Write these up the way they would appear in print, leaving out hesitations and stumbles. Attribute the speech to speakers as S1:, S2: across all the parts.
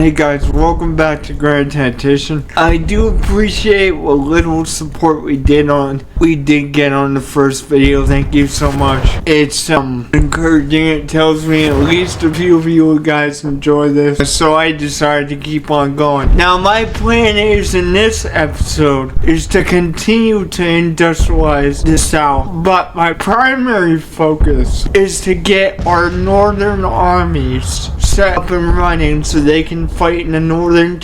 S1: Hey guys, welcome back to Grand Tactician. I do appreciate what little support we did get on the first video. Thank you so much. It's encouraging. It tells me at least a few of you guys enjoy this. So I decided to keep on going. Now my plan is in this episode is to continue to industrialize the South. But my primary focus is to get our northern armies set up and running so they can fight in the northern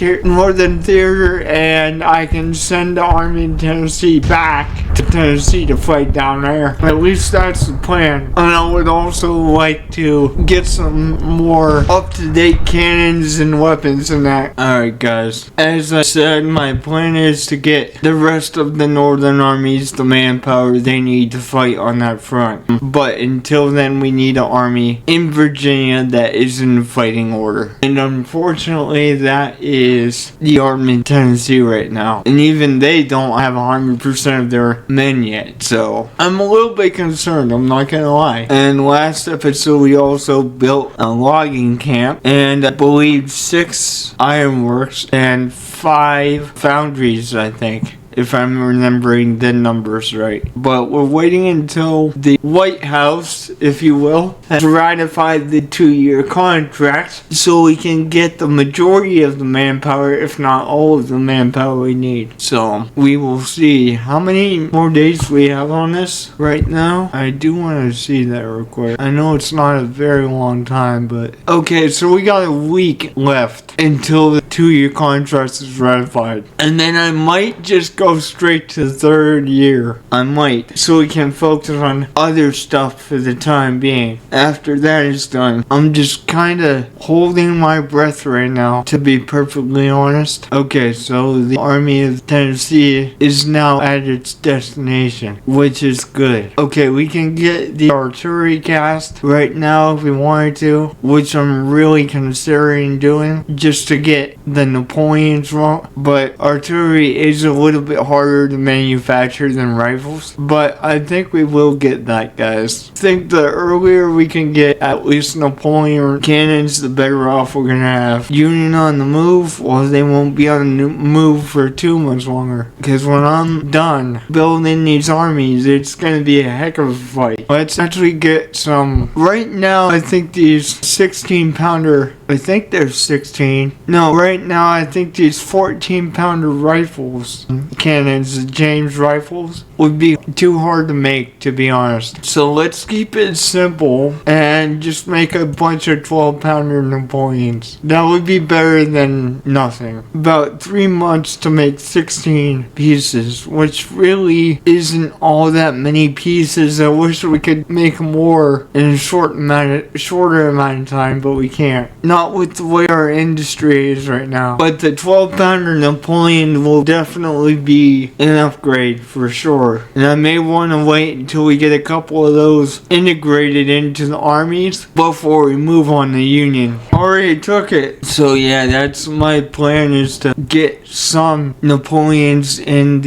S1: theater, and I can send the army in Tennessee back to Tennessee to fight down there. At least that's the plan. And I would also like to get some more up-to-date cannons and weapons and that. Alright guys, as I said, my plan is to get the rest of the northern armies the manpower they need to fight on that front. But until then, we need an army in Virginia that is in fighting order. And unfortunately, that is the army in Tennessee right now. And even they don't have 100% of their men yet. So I'm a little bit concerned, I'm not gonna lie. And last episode, we also built a logging camp, and I believe 6 ironworks and 5 foundries, I think, if I'm remembering the numbers right. But we're waiting until the White House, if you will, has ratified the 2-year contract so we can get the majority of the manpower, if not all of the manpower we need. So we will see how many more days we have on this right now. I do want to see that real quick. I know it's not a very long time, but okay, so we got a week left until the 2-year contract is ratified. And then I might just go straight to the 3rd year. I might, so we can focus on other stuff for the time being. After that is done, I'm just kind of holding my breath right now, to be perfectly honest. Okay, so the army of Tennessee is now at its destination, which is good. Okay, we can get the artillery cast right now if we wanted to, which I'm really considering doing, just to get the Napoleons wrong. But artillery is a little bit harder to manufacture than rifles, but I think we will get that, guys. I think the earlier we can get at least Napoleon cannons, the better off we're gonna have. Union on the move, well, they won't be on the move for too much longer, because when I'm done building these armies, it's gonna be a heck of a fight. Let's actually get some. Right now, I think these 16-pounder, I think they're 16. No, right now I think these 14-pounder rifles, cannons, the James rifles, would be too hard to make, to be honest. So let's keep it simple and just make a bunch of 12-pounder Napoleons. That would be better than nothing. About 3 months to make 16 pieces, which really isn't all that many pieces. I wish we could make more in a shorter amount of time, but we can't. Not with the way our industry is right now. But the 12-pounder Napoleon will definitely be an upgrade for sure. And I may want to wait until we get a couple of those integrated into the armies before we move on to Union. Already took it. So yeah, that's my plan, is to get some Napoleons in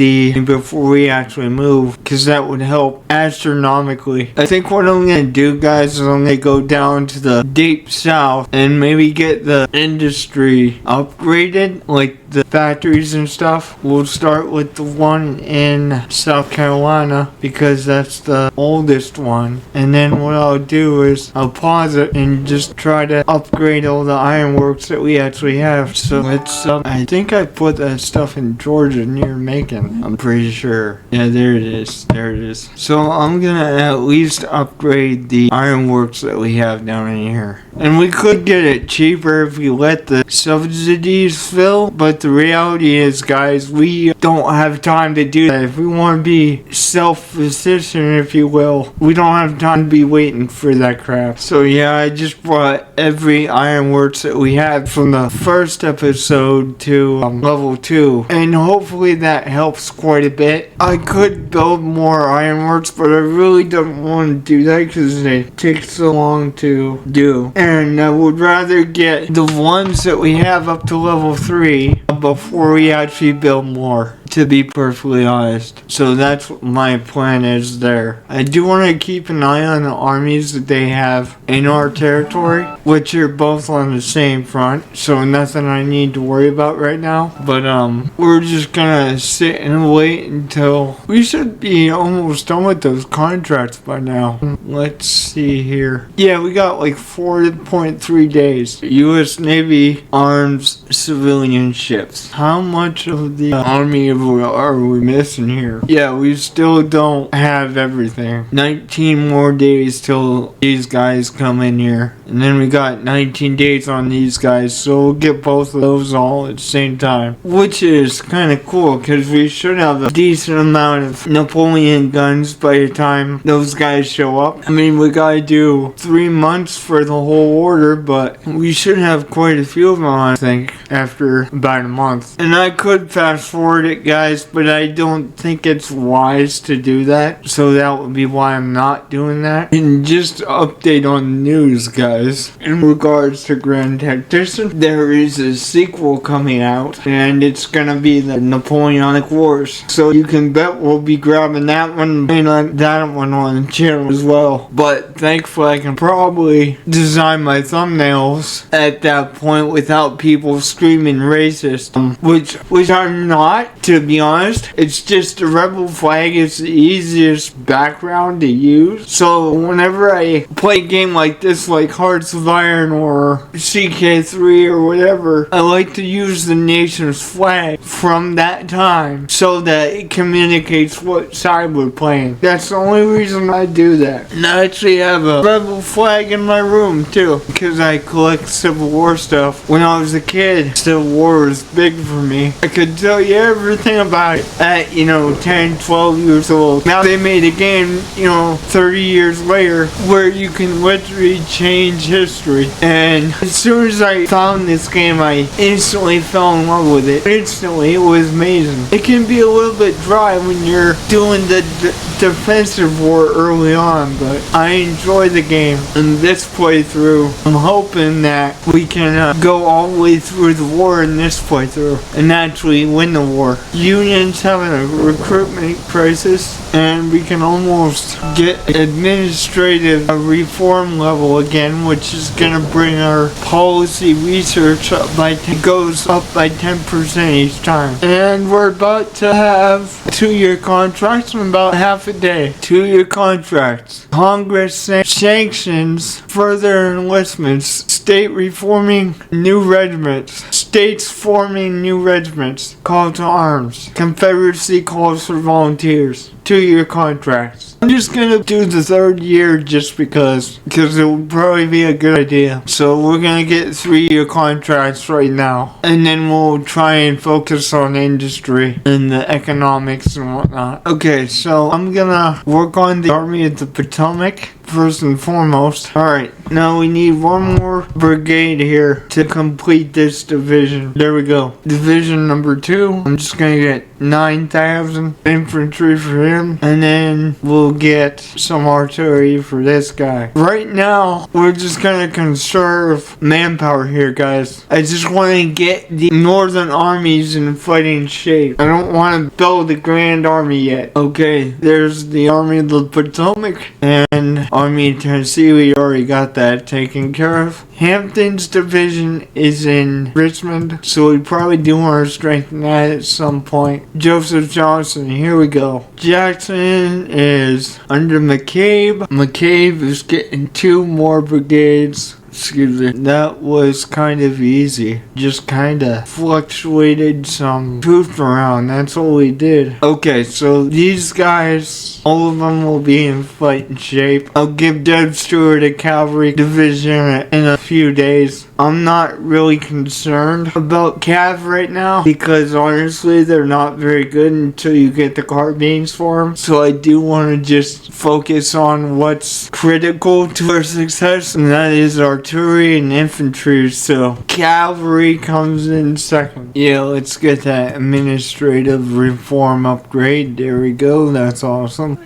S1: before we actually move, because that would help astronomically. I think what I'm going to do, guys, is I'm going to go down to the deep south and maybe get the industry upgraded, like the factories and stuff. We'll start with the one in South Carolina, because that's the oldest one. And then what I'll do is I'll pause it and just try to upgrade all the ironworks that we actually have. So it's I think I put that stuff in Georgia near Macon, I'm pretty sure. Yeah, there it is. So I'm gonna at least upgrade the ironworks that we have down in here. And we could get it cheaper if we let the subsidies fill, but the reality is, guys, we don't have time to do that. If we want to be self-sufficient, if you will, we don't have time to be waiting for that crap. So yeah, I just brought every ironworks that we had from the first episode to level 2, and hopefully that helps quite a bit. I could build more ironworks, but I really don't want to do that because it takes so long to do, and I would rather get the ones that we have up to level 3 before we actually build more. to be perfectly honest. So that's what my plan is there. I do want to keep an eye on the armies that they have in our territory, which are both on the same front, so nothing I need to worry about right now. But we're just gonna sit and wait until we should be almost done with those contracts by now. Let's see here. Yeah, we got like 4.3 days. U.S. Navy arms civilian ships. How much of the army are we missing here? Yeah, we still don't have everything. 19 more days till these guys come in here. And then we got 19 days on these guys, so we'll get both of those all at the same time. Which is kind of cool, because we should have a decent amount of Napoleon guns by the time those guys show up. I mean, we gotta do 3 months for the whole order, but we should have quite a few of them, I think, after about a month. And I could fast forward it, guys, but I don't think it's wise to do that, so that would be why I'm not doing that. And just to update on the news, guys, in regards to Grand Tactician, there is a sequel coming out, and it's gonna be the Napoleonic Wars. So you can bet we'll be grabbing that one and that one on the channel as well. But thankfully I can probably design my thumbnails at that point without people screaming racist, which I'm not, to be honest. It's just the rebel flag is the easiest background to use. So whenever I play a game like this, like Hearts of Iron or CK3 or whatever, I like to use the nation's flag from that time so that it communicates what side we're playing. That's the only reason I do that. And I actually have a rebel flag in my room too, because I collect Civil War stuff. When I was a kid, Civil War was big for me. I could tell you everything about it at, 10, 12 years old. Now they made a game, 30 years later where you can literally change history. And as soon as I found this game, I instantly fell in love with it. Instantly, it was amazing. It can be a little bit dry when you're doing the defensive war early on, but I enjoy the game. And this playthrough, I'm hoping that we can go all the way through the war in this playthrough and actually win the war. Union's having a recruitment crisis, and we can almost get administrative reform level again, which is gonna bring our policy research up goes up by 10% each time. And we're about to have 2-year contracts in about half a day. 2-year contracts. Congress sanctions further enlistments. State reforming new regiments. States forming new regiments. Call to arms. Confederacy calls for volunteers. 2-year contracts. I'm just gonna do the 3rd year just because it would probably be a good idea. So we're gonna get 3-year contracts right now, and then we'll try and focus on industry and the economics and whatnot. Okay, so I'm gonna work on the Army of the Potomac first and foremost. Alright, now we need one more brigade here to complete this division. There we go. Division number 2. I'm just gonna get 9,000 infantry for him, and then we'll get some artillery for this guy. Right now, we're just gonna conserve manpower here, guys. I just want to get the northern armies in fighting shape. I don't want to build a grand army yet. Okay, there's the Army of the Potomac and Army of Tennessee. We already got that taken care of. Hampton's division is in Richmond, so we probably do want to strengthen that at some point. Joseph Johnson, here we go. Jackson is under McCabe. McCabe is getting 2 more brigades. Excuse me. That was kind of easy. Just kind of fluctuated some troops around. That's all we did. Okay, so these guys, all of them will be in fighting shape. I'll give Deb Stewart a cavalry division in a few days. I'm not really concerned about Cav right now because honestly they're not very good until you get the carbines for them. So I do want to just focus on what's critical to our success, and that is artillery and infantry. So cavalry comes in second. Yeah, let's get that administrative reform upgrade. There we go. That's awesome.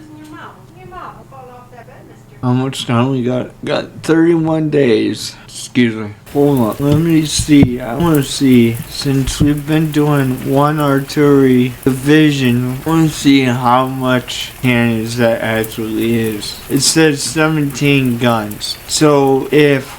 S1: How much time we got? Got 31 days. Excuse me. Hold on, let me see. I want to see, since we've been doing one artillery division, I want to see how much cannons that actually is. It says 17 guns. So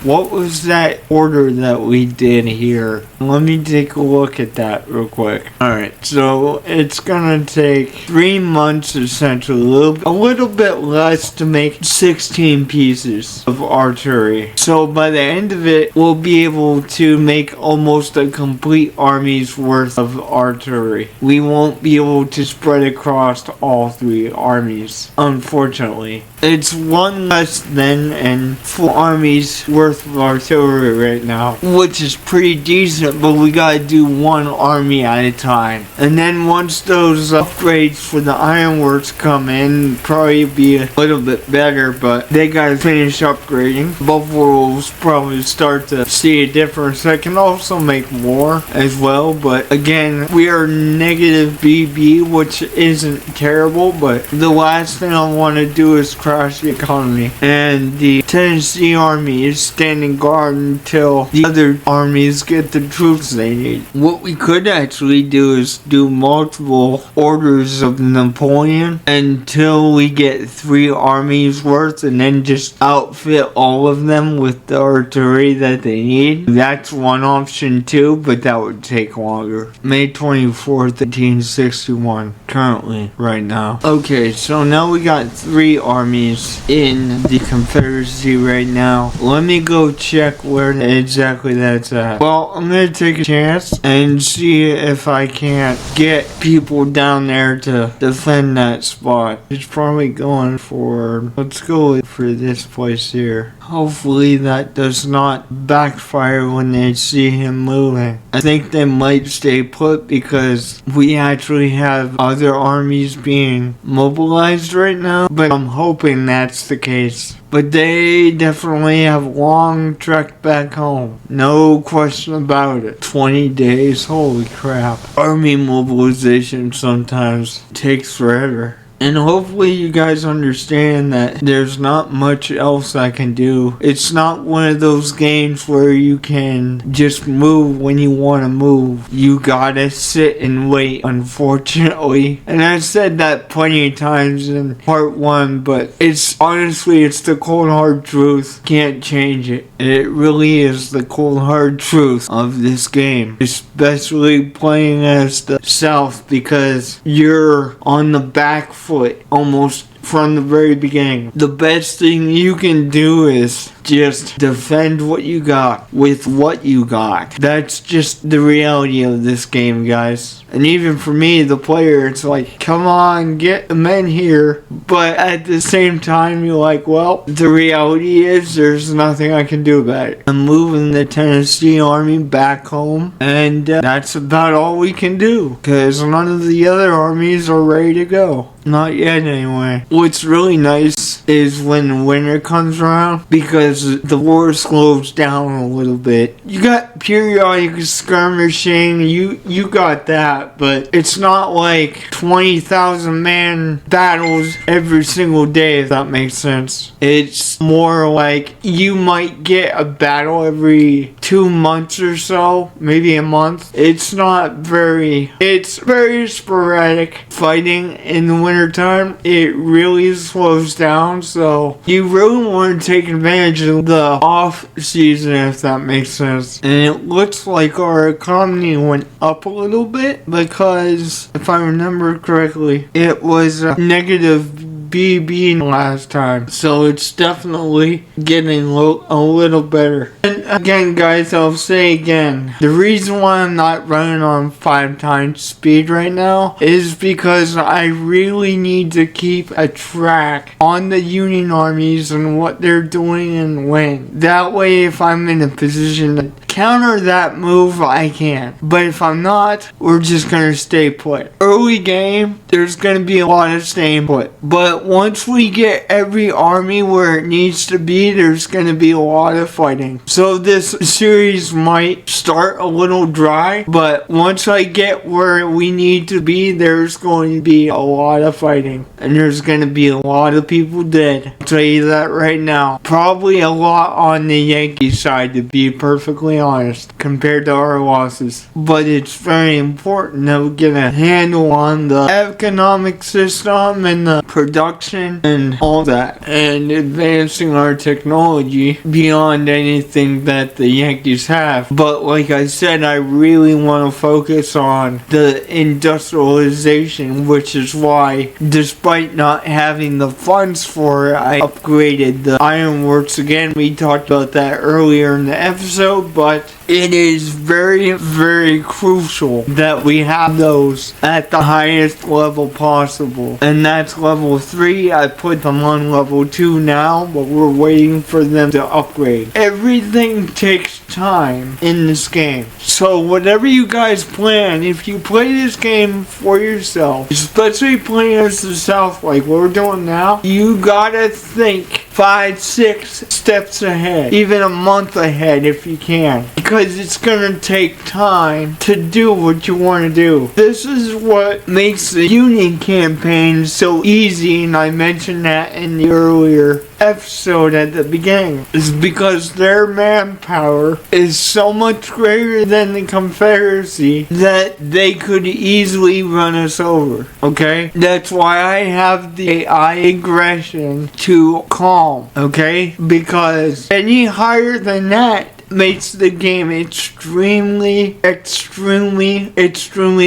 S1: what was that order that we did here? Let me take a look at that real quick. Alright, so it's gonna take 3 months essentially, a little bit less to make 16 pieces of artillery. So by the end of it, we'll be able to make almost a complete army's worth of artillery. We won't be able to spread across all 3 armies, unfortunately. It's 1 less than and 4 armies worth of artillery right now, which is pretty decent, but we gotta do 1 army at a time. And then once those upgrades for the ironworks come in, probably be a little bit better, but they gotta finish upgrading before we'll probably start to see a difference. I can also make more as well, but again, we are negative BB, which isn't terrible, but the last thing I want to do is crash the economy. And the Tennessee Army is standing guard until the other armies get the troops they need. What we could actually do is do multiple orders of Napoleon until we get 3 armies worth, and then just outfit all of them with the artillery that they need. That's one option too, but that would take longer. May 24th, 1861, currently, right now. Okay, so now we got 3 armies in the Confederacy right now. Let me go check where exactly that's at. Well, I'm gonna take a chance and see if I can't get people down there to defend that spot. It's probably going for, let's go for this place here. Hopefully that does not backfire when they see him moving. I think they might stay put because we actually have other armies being mobilized right now, but I'm hoping that's the case. But they definitely have long trek back home. No question about it. 20 days, holy crap. Army mobilization sometimes takes forever. And hopefully you guys understand that there's not much else I can do. It's not one of those games where you can just move when you want to move. You gotta sit and wait, unfortunately. And I said that plenty of times in part 1, but it's honestly, it's the cold hard truth. Can't change it. It really is the cold hard truth of this game. Especially playing as the South, because you're on the back foot almost from the very beginning. The best thing you can do is just defend what you got with what you got. That's just the reality of this game, guys. And even for me, the player, it's like, come on, get the men here. But at the same time, you're like, well, the reality is there's nothing I can do about it. I'm moving the Tennessee Army back home, and that's about all we can do, because none of the other armies are ready to go. Not yet, anyway. What's really nice is when winter comes around, because the war slows down a little bit. You got periodic skirmishing, you got that, but it's not like 20,000 man battles every single day, if that makes sense. It's more like you might get a battle every 2 months or so, maybe a month. It's very sporadic fighting in the wintertime. It really slows down, so you really want to take advantage of the off season, if that makes sense. And it looks like our economy went up a little bit, because if I remember correctly, it was negative BB last time, so it's definitely getting a little better. And again, guys, I'll say again, the reason why I'm not running on 5 times speed right now is because I really need to keep a track on the Union armies and what they're doing and when. That way, if I'm in a position to counter that move, I can. But if I'm not, we're just gonna stay put. Early game, there's gonna be a lot of staying put. But once we get every army where it needs to be, there's gonna be a lot of fighting. So this series might start a little dry, but once I get where we need to be, there's going to be a lot of fighting. And there's gonna be a lot of people dead. I'll tell you that right now. Probably a lot on the Yankee side, to be perfectly honest, compared to our losses. But it's very important that we get a handle on the economic system and the production and all that, and advancing our technology beyond anything that the Yankees have. But like I said, I really want to focus on the industrialization, which is why, despite not having the funds for it, I upgraded the ironworks again. We talked about that earlier in the episode, but it is very, very crucial that we have those at the highest level possible. And that's level 3. I put them on level 2 now, but we're waiting for them to upgrade. Everything takes time in this game. So whatever you guys plan, if you play this game for yourself, especially playing as the South like we're doing now, you gotta think 5, 6 steps ahead, even a month ahead if you can, because it's gonna take time to do what you want to do. This is what makes the Union campaign so easy, and I mentioned that in the earlier episode at the beginning, is because their manpower is so much greater than the Confederacy that they could easily run us over. Okay, that's why I have the AI aggression to calm. Okay, because any higher than that makes the game extremely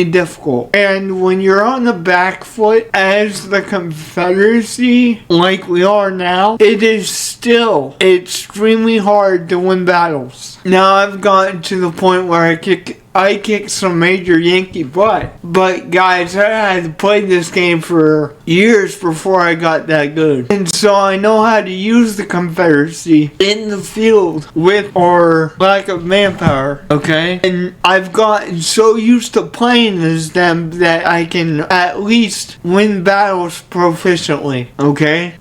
S1: difficult. And when you're on the back foot as the Confederacy, like we are now, it is still extremely hard to win battles. Now I've gotten to the point where I kicked some major Yankee butt. But guys, I had to play this game for years before I got that good. And so I know how to use the Confederacy in the field with our lack of manpower, okay? And I've gotten so used to playing as them that I can at least win battles proficiently, okay?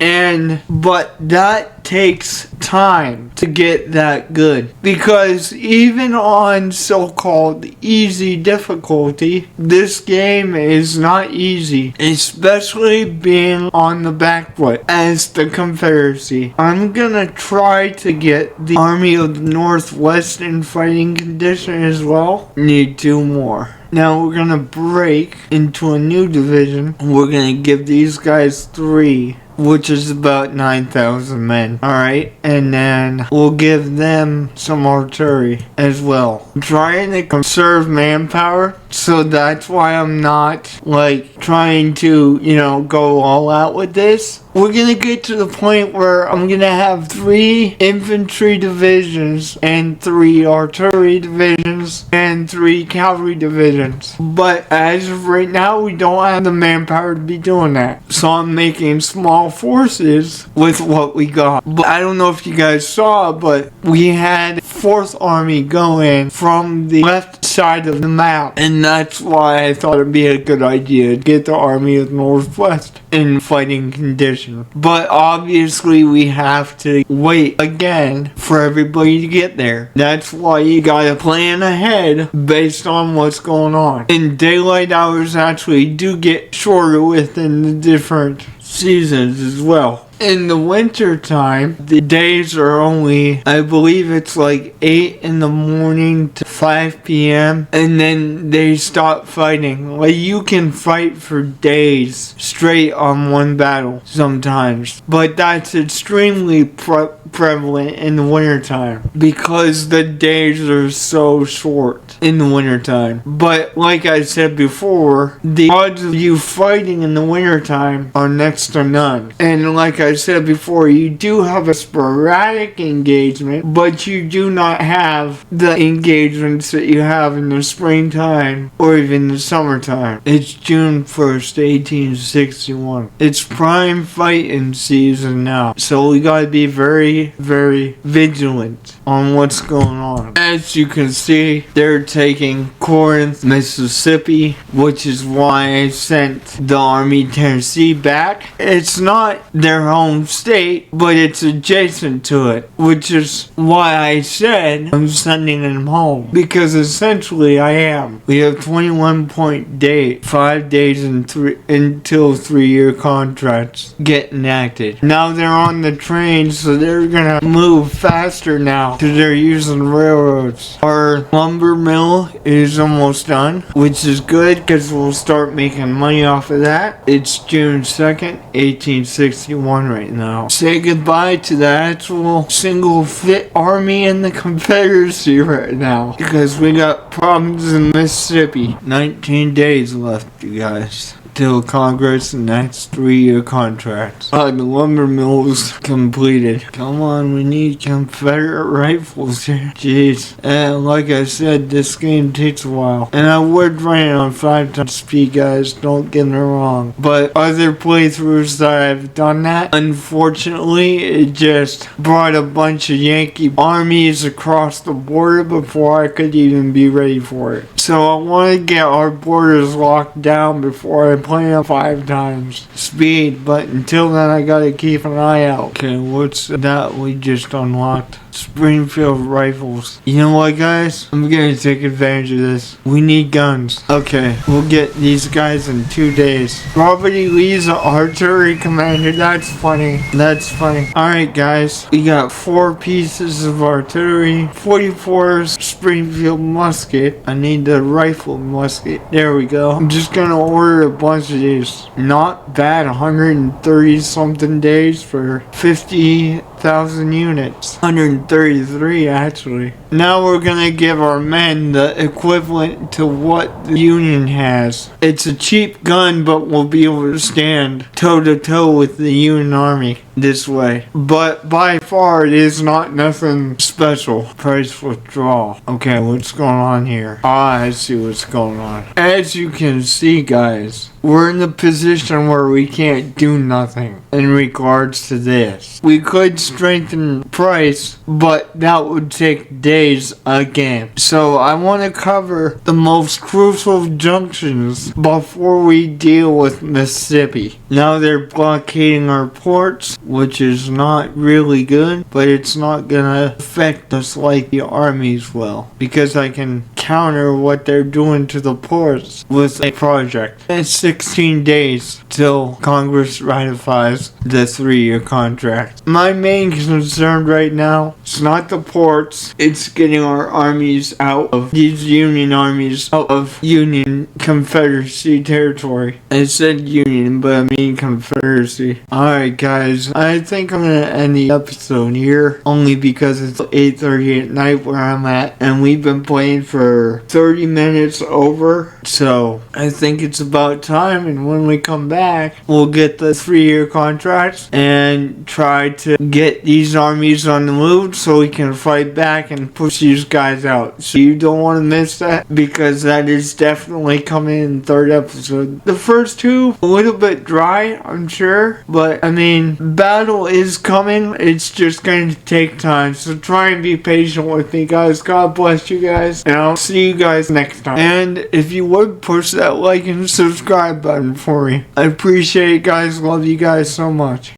S1: But that takes time to get that good, because even on so-called easy difficulty, this game is not easy, especially being on the back foot as the Confederacy. I'm gonna try to get the Army of the Northwest in fighting condition as well. Need 2 more. Now we're gonna break into a new division. We're gonna give these guys 3, which is about 9,000 men. Alright, and then we'll give them some artillery as well. I'm trying to conserve manpower, so that's why I'm not like trying to, go all out with this. We're gonna get to the point where I'm gonna have 3 infantry divisions and 3 artillery divisions and 3 cavalry divisions. But as of right now, we don't have the manpower to be doing that. So I'm making small forces with what we got. But I don't know if you guys saw, but we had 4th Army go in from the left side of the map. And that's why I thought it'd be a good idea to get the Army of the Northwest in fighting condition. But obviously we have to wait again for everybody to get there. That's why you gotta plan ahead based on what's going on. And daylight hours actually do get shorter within the different seasons as well. In the winter time, the days are only, I believe it's like 8 in the morning to 5 p.m. and then they stop fighting. Like, you can fight for days straight on one battle sometimes. But that's extremely prevalent in the wintertime because the days are so short in the wintertime. But like I said before, the odds of you fighting in the wintertime are next to none. And like I said before, you do have a sporadic engagement, but you do not have the engagements that you have in the springtime or even the summertime. It's June 1st, 1861. It's prime fighting season now. So we gotta be very, very vigilant. on what's going on. As you can see, they're taking Corinth, Mississippi, which is why I sent the Army Tennessee back. It's not their home state, but it's adjacent to it, which is why I said I'm sending them home, because essentially I am. We have 21-point date, 5 days until 3-year contracts get enacted. Now they're on the train, so they're gonna move faster now because they're using railroads. Our lumber mill is almost done, which is good because we'll start making money off of that. It's June 2nd, 1861 right now. Say goodbye to the actual single fit army in the Confederacy right now, because we got problems in Mississippi. 19 days left, you guys, till Congress enacts 3-year contracts. The lumber mill's completed. Come on, we need Confederate rifles here. Jeez. And like I said, this game takes a while. And I would run it on 5 times speed, guys, don't get me wrong. But other playthroughs that I've done that, unfortunately, it just brought a bunch of Yankee armies across the border before I could even be ready for it. So I want to get our borders locked down before I play on 5 times speed, but until then I gotta keep an eye out. Okay, what's that we just unlocked? Springfield rifles. You know what, guys? I'm gonna take advantage of this. We need guns. Okay, we'll get these guys in 2 days. Robert E. Lee's an artillery commander. That's funny. That's funny. Alright, guys. We got 4 pieces of artillery, 44 Springfield musket. I need the rifle musket. There we go. I'm just gonna order a bunch of these. Not bad. 130 something days for 50,000 units. 133 actually. Now we're gonna give our men the equivalent to what the Union has. It's a cheap gun, but we'll be able to stand toe to toe with the Union Army this way. But by far it is not nothing special. Price withdrawal. Okay, what's going on here? I see what's going on. As you can see, guys, we're in the position where we can't do nothing in regards to this. We could strengthen price, but that would take days again. So I want to cover the most crucial junctions before we deal with Mississippi. Now they're blockading our ports, which is not really good, but it's not gonna affect us like the armies will, because I can counter what they're doing to the ports with a project. It's 16 days till Congress ratifies the 3-year contract. My main concern right now is not the ports, it's getting our armies out of these Union armies, out of Union Confederacy territory. I said Union, but I mean Confederacy. Alright, guys, I think I'm gonna end the episode here, only because it's 8:30 at night where I'm at, and we've been playing for 30 minutes over, so I think it's about time. And when we come back, we'll get the 3-year contracts and try to get these armies on the move so we can fight back and push these guys out. So you don't want to miss that, because that is definitely coming in the 3rd episode. The first 2, a little bit dry, I'm sure, but I mean, battle is coming. It's just going to take time, so try and be patient with me, guys. God bless you guys, and I'll see you guys next time. And if you would push that like and subscribe button for me, I appreciate it, guys. Love you guys so much.